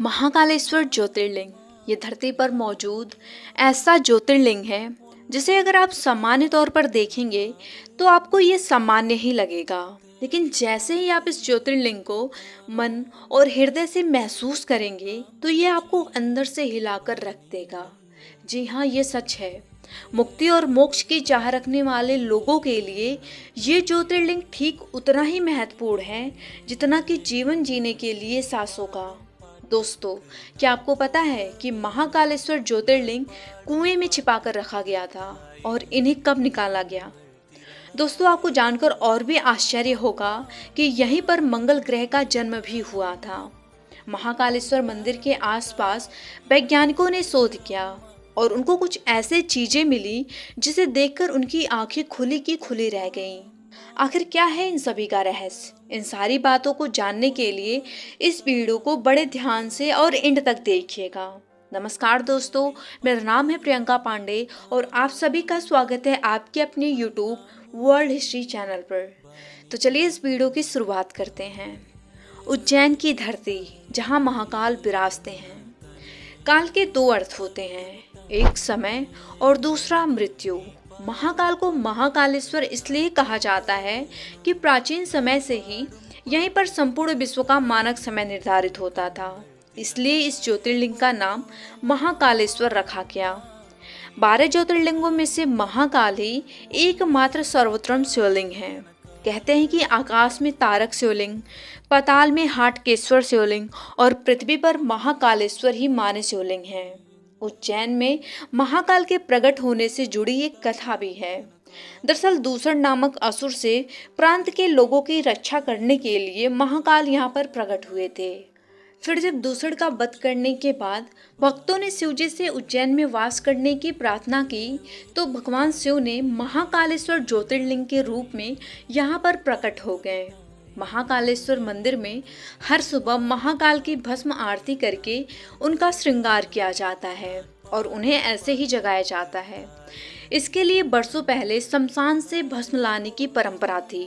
महाकालेश्वर ज्योतिर्लिंग ये धरती पर मौजूद ऐसा ज्योतिर्लिंग है जिसे अगर आप सामान्य तौर पर देखेंगे तो आपको ये सामान्य ही लगेगा, लेकिन जैसे ही आप इस ज्योतिर्लिंग को मन और हृदय से महसूस करेंगे तो ये आपको अंदर से हिलाकर रख देगा। जी हाँ, ये सच है। मुक्ति और मोक्ष की चाह रखने वाले लोगों के लिए ये ज्योतिर्लिंग ठीक उतना ही महत्वपूर्ण है जितना कि जीवन जीने के लिए सांसों का। दोस्तों, क्या आपको पता है कि महाकालेश्वर ज्योतिर्लिंग कुएं में छिपा कर रखा गया था और इन्हें कब निकाला गया? दोस्तों, आपको जानकर और भी आश्चर्य होगा कि यहीं पर मंगल ग्रह का जन्म भी हुआ था। महाकालेश्वर मंदिर के आसपास वैज्ञानिकों ने शोध किया और उनको कुछ ऐसे चीजें मिली जिसे देखकर उनकी आंखें खुली की खुली रह गईं। आखिर क्या है इन सभी का रहस्य? इन सारी बातों को जानने के लिए इस वीडियो को बड़े ध्यान से और एंड तक देखिएगा। नमस्कार दोस्तों, मेरा नाम है प्रियंका पांडे और आप सभी का स्वागत है आपके अपने यूट्यूब वर्ल्ड हिस्ट्री चैनल पर। तो चलिए इस वीडियो की शुरुआत करते हैं। उज्जैन की धरती जहां महाकाल विराजते हैं। काल के दो अर्थ होते हैं, एक समय और दूसरा मृत्यु। महाकाल को महाकालेश्वर इसलिए कहा जाता है कि प्राचीन समय से ही यहीं पर संपूर्ण विश्व का मानक समय निर्धारित होता था, इसलिए इस ज्योतिर्लिंग का नाम महाकालेश्वर रखा गया। 12 ज्योतिर्लिंगों में से महाकाल ही एकमात्र सर्वोत्तम शिवलिंग है। कहते हैं कि आकाश में तारक शिवलिंग, पाताल में हाटकेश्वर शिवलिंग और पृथ्वी पर महाकालेश्वर ही माने शिवलिंग हैं। उज्जैन में महाकाल के प्रकट होने से जुड़ी एक कथा भी है। दरअसल दूसर नामक असुर से प्रांत के लोगों की रक्षा करने के लिए महाकाल यहाँ पर प्रकट हुए थे। फिर जब दूसर का वध करने के बाद भक्तों ने शिवजी से उज्जैन में वास करने की प्रार्थना की तो भगवान शिव ने महाकालेश्वर ज्योतिर्लिंग के रूप में यहाँ पर प्रकट हो गए। महाकालेश्वर मंदिर में हर सुबह महाकाल की भस्म आरती करके उनका श्रृंगार किया जाता है और उन्हें ऐसे ही जगाया जाता है। इसके लिए बरसों पहले शमशान से भस्म लाने की परंपरा थी।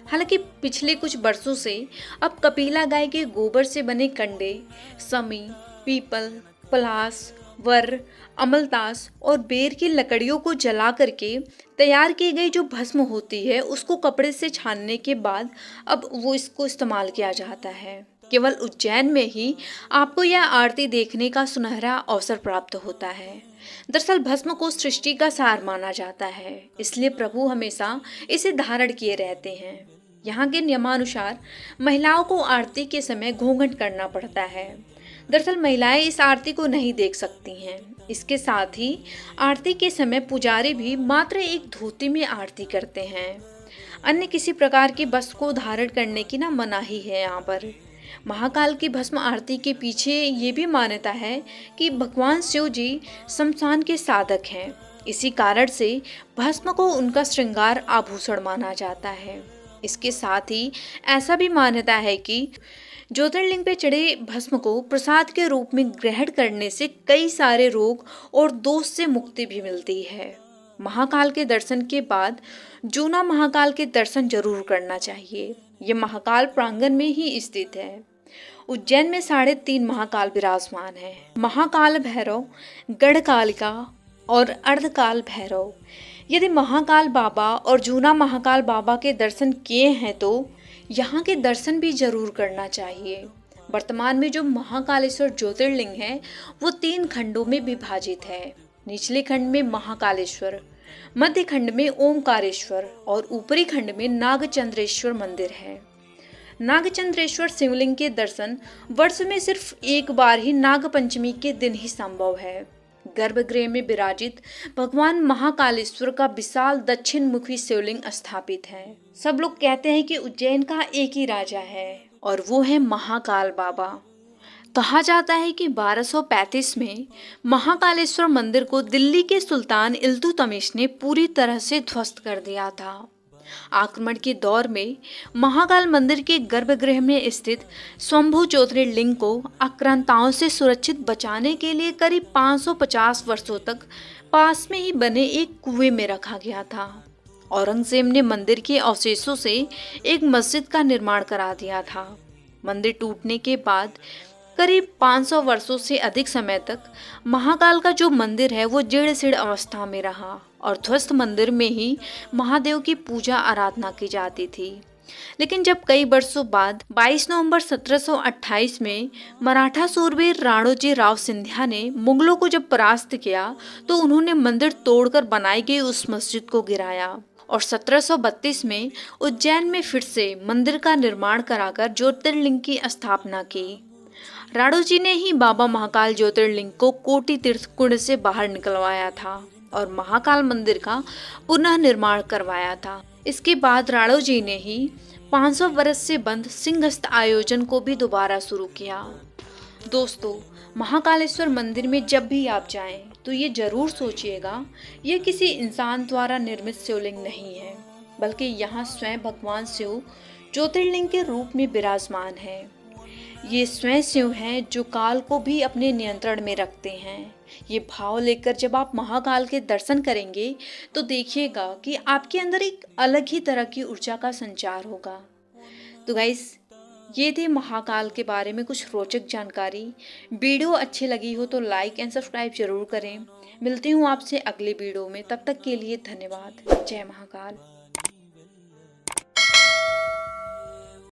हालांकि पिछले कुछ बरसों से अब कपिला गाय के गोबर से बने कंडे, समी, पीपल, पलास, वर, अमलतास और बेर की लकड़ियों को जला करके तैयार की गई जो भस्म होती है उसको कपड़े से छानने के बाद अब वो इसको इस्तेमाल किया जाता है। केवल उज्जैन में ही आपको यह आरती देखने का सुनहरा अवसर प्राप्त होता है। दरअसल भस्म को सृष्टि का सार माना जाता है, इसलिए प्रभु हमेशा इसे धारण किए रहते हैं। यहाँ के नियमानुसार महिलाओं को आरती के समय घूंघट करना पड़ता है। दरअसल महिलाएं इस आरती को नहीं देख सकती हैं। इसके साथ ही आरती के समय पुजारी भी मात्र एक धोती में आरती करते हैं। अन्य किसी प्रकार की वस्त्र को धारण करने की मनाही है यहाँ पर। महाकाल की भस्म आरती के पीछे ये भी मान्यता है कि भगवान शिव जी शमशान के साधक हैं। इसी कारण से भस्म को उनका श्रृंगार आभूषण माना जाता है। इसके साथ ही ऐसा भी मान्यता है कि ज्योतिर्लिंग पे चढ़े भस्म को प्रसाद के रूप में ग्रहण करने से कई सारे रोग और दोष से मुक्ति भी मिलती है। महाकाल के दर्शन के बाद जूना महाकाल के दर्शन जरूर करना चाहिए। ये महाकाल प्रांगण में ही स्थित है। उज्जैन में 3.5 महाकाल विराजमान है। महाकाल भैरव, गढ़कालिका और अर्धकाल भैरव। यदि महाकाल बाबा और जूना महाकाल बाबा के दर्शन किए हैं तो यहाँ के दर्शन भी जरूर करना चाहिए। वर्तमान में जो महाकालेश्वर ज्योतिर्लिंग है वो 3 खंडों में विभाजित है। निचले खंड में महाकालेश्वर, मध्य खंड में ओमकारेश्वर और ऊपरी खंड में नागचंद्रेश्वर मंदिर है। नागचंद्रेश्वर शिवलिंग के दर्शन वर्ष में सिर्फ एक बार ही नागपंचमी के दिन ही संभव है। गर्भगृह में विराजित भगवान महाकालेश्वर का विशाल दक्षिण मुखी शिवलिंग स्थापित है। सब लोग कहते हैं कि उज्जैन का एक ही राजा है और वो है महाकाल बाबा। कहा जाता है कि 1235 में महाकालेश्वर मंदिर को दिल्ली के सुल्तान इल्तुतमिश ने पूरी तरह से ध्वस्त कर दिया था। आक्रमण के दौर में महाकाल मंदिर के गर्भगृह में स्थित स्वयंभू ज्योतिर्लिंग को आक्रांताओं से सुरक्षित बचाने के लिए करीब 550 वर्षों तक पास में ही बने एक कुएं में रखा गया था। औरंगजेब ने मंदिर के अवशेषों से एक मस्जिद का निर्माण करा दिया था। मंदिर टूटने के बाद करीब 500 वर्षों से अधिक समय तक महाकाल का जो मंदिर है वो जीर्ण शीर्ण अवस्था में रहा और ध्वस्त मंदिर में ही महादेव की पूजा आराधना की जाती थी। लेकिन जब कई वर्षों बाद 22 नवंबर 1728 में मराठा सूरवीर राणोजी राव सिंधिया ने मुगलों को जब परास्त किया तो उन्होंने मंदिर तोड़कर बनाई गई उस मस्जिद को गिराया और 1732 में उज्जैन में फिर से मंदिर का निर्माण कराकर ज्योतिर्लिंग की स्थापना की। राणोजी ने ही बाबा महाकाल ज्योतिर्लिंग को कोटि तीर्थ कुंड से बाहर निकलवाया था और महाकाल मंदिर का पुनः निर्माण करवाया था। इसके बाद राणोजी ने ही 500 वर्ष से बंद सिंहस्थ आयोजन को भी दोबारा शुरू किया। दोस्तों, महाकालेश्वर मंदिर में जब भी आप जाएं तो ये जरूर सोचिएगा ये किसी इंसान द्वारा निर्मित शिवलिंग नहीं है, बल्कि यहाँ स्वयं भगवान शिव ज्योतिर्लिंग के रूप में विराजमान है। ये स्वयं शिव हैं जो काल को भी अपने नियंत्रण में रखते हैं। ये भाव लेकर जब आप महाकाल के दर्शन करेंगे तो देखिएगा कि आपके अंदर एक अलग ही तरह की ऊर्जा का संचार होगा। तो गाइस, ये थे महाकाल के बारे में कुछ रोचक जानकारी। वीडियो अच्छी लगी हो तो लाइक एंड सब्सक्राइब जरूर करें। मिलती हूँ आपसे अगले वीडियो में, तब तक के लिए धन्यवाद। जय महाकाल।